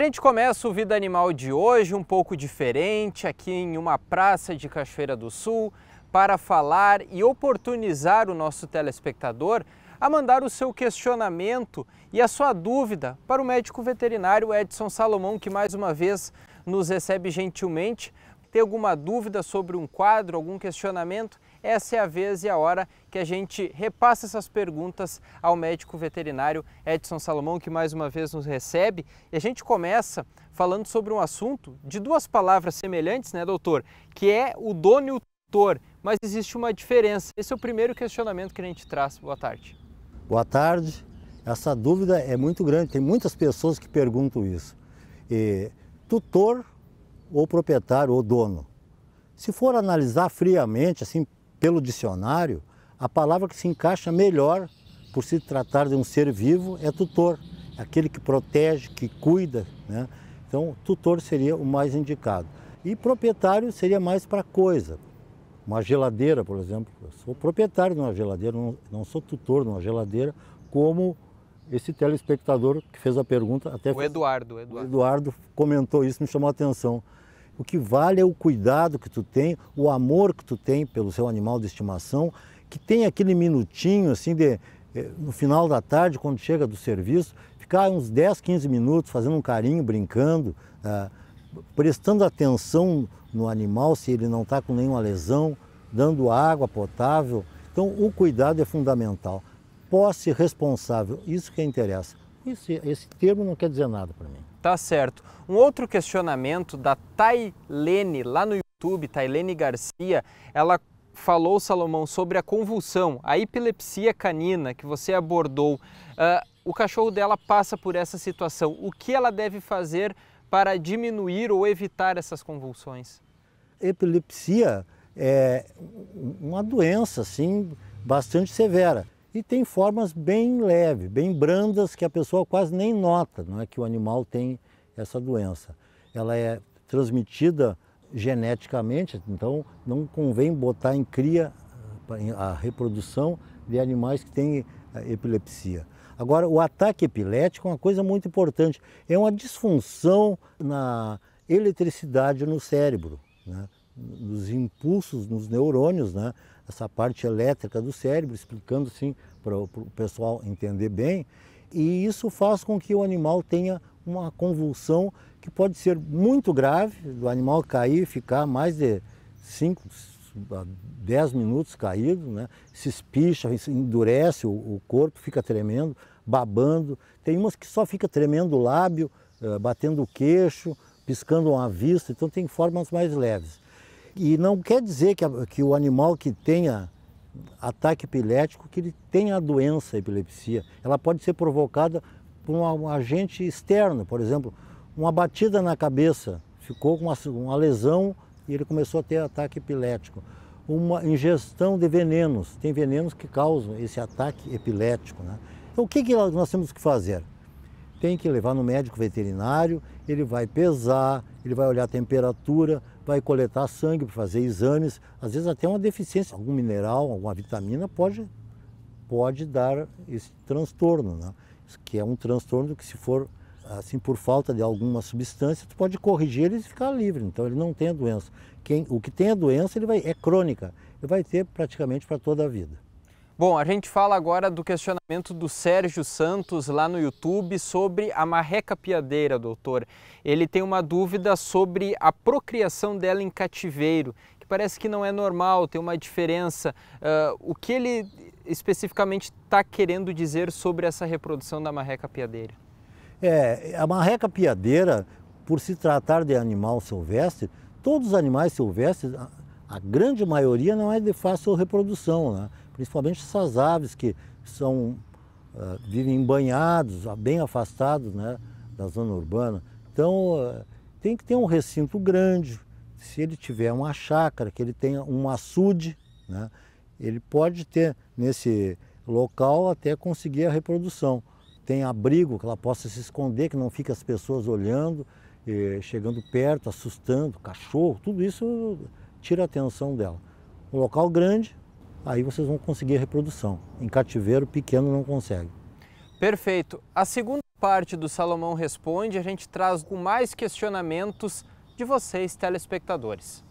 E a gente começa o Vida Animal de hoje um pouco diferente, aqui em uma praça de Cachoeira do Sul, para falar e oportunizar o nosso telespectador a mandar o seu questionamento e a sua dúvida para o médico veterinário Edson Salomão, que mais uma vez nos recebe gentilmente. Tem alguma dúvida sobre um quadro, algum questionamento? Essa é a vez e a hora que a gente repassa essas perguntas ao médico veterinário Edson Salomão, que mais uma vez nos recebe. E a gente começa falando sobre um assunto de duas palavras semelhantes, né, doutor? Que é o dono e o tutor, mas existe uma diferença. Esse é o primeiro questionamento que a gente traz. Boa tarde. Boa tarde. Essa dúvida é muito grande, tem muitas pessoas que perguntam isso. Tutor ou proprietário ou dono? Se for analisar friamente, assim, pelo dicionário, a palavra que se encaixa melhor, por se tratar de um ser vivo, é tutor. Aquele que protege, que cuida, né? Então, tutor seria o mais indicado. E proprietário seria mais para coisa. Uma geladeira, por exemplo. Eu sou proprietário de uma geladeira, não sou tutor de uma geladeira, como esse telespectador que fez a pergunta. Até O Eduardo. O Eduardo comentou isso, me chamou a atenção. O que vale é o cuidado que tu tem, o amor que tu tem pelo seu animal de estimação, que tem aquele minutinho assim no final da tarde, quando chega do serviço, ficar uns 10, 15 minutos fazendo um carinho, brincando, prestando atenção no animal se ele não está com nenhuma lesão, dando água potável. Então o cuidado é fundamental. Posse responsável, isso que interessa. Esse termo não quer dizer nada para mim. Tá certo. Um outro questionamento da Tailene, lá no YouTube, Tailene Garcia, ela falou, Salomão, sobre a convulsão, a epilepsia canina que você abordou. O cachorro dela passa por essa situação. O que ela deve fazer para diminuir ou evitar essas convulsões? Epilepsia é uma doença, assim, bastante severa. E tem formas bem leves, bem brandas, que a pessoa quase nem nota, não é, que o animal tem essa doença. Ela é transmitida geneticamente, então não convém botar em cria a reprodução de animais que têm epilepsia. Agora, o ataque epilético é uma coisa muito importante, é uma disfunção na eletricidade no cérebro, né? Nos impulsos, nos neurônios, né? Essa parte elétrica do cérebro, explicando assim para o pessoal entender bem, e isso faz com que o animal tenha uma convulsão que pode ser muito grave, do animal cair, ficar mais de 5 a 10 minutos caído, né? Se espicha, endurece o corpo, fica tremendo, babando. Tem umas que só fica tremendo o lábio, batendo o queixo, piscando uma vista, então tem formas mais leves. E não quer dizer que o animal que tenha ataque epilético, que ele tenha a doença, a epilepsia. Ela pode ser provocada por um agente externo, por exemplo, uma batida na cabeça, ficou com uma lesão e ele começou a ter ataque epilético. Uma ingestão de venenos, tem venenos que causam esse ataque epilético, né? Então o que nós temos que fazer? Tem que levar no médico veterinário, ele vai pesar, ele vai olhar a temperatura, vai coletar sangue para fazer exames, às vezes até uma deficiência, algum mineral, alguma vitamina pode dar esse transtorno, né? Que é um transtorno que, se for assim por falta de alguma substância, tu pode corrigir ele e ficar livre, então ele não tem a doença. O que tem a doença é crônica, ele vai ter praticamente para toda a vida. Bom, a gente fala agora do questionamento do Sérgio Santos lá no YouTube sobre a marreca piadeira, doutor. Ele tem uma dúvida sobre a procriação dela em cativeiro, que parece que não é normal, tem uma diferença. O que ele especificamente está querendo dizer sobre essa reprodução da marreca piadeira? A marreca piadeira, por se tratar de animal silvestre, todos os animais silvestres, a grande maioria não é de fácil reprodução, né? Principalmente essas aves que vivem banhados, bem afastados, né, da zona urbana. Então tem que ter um recinto grande. Se ele tiver uma chácara, que ele tenha um açude, né, ele pode ter nesse local até conseguir a reprodução. Tem abrigo, que ela possa se esconder, que não fique as pessoas olhando, chegando perto, assustando, cachorro, tudo isso tira a atenção dela. Um local grande, aí vocês vão conseguir a reprodução. Em cativeiro pequeno não consegue. Perfeito. A segunda parte do Salomão Responde a gente traz com mais questionamentos de vocês, telespectadores.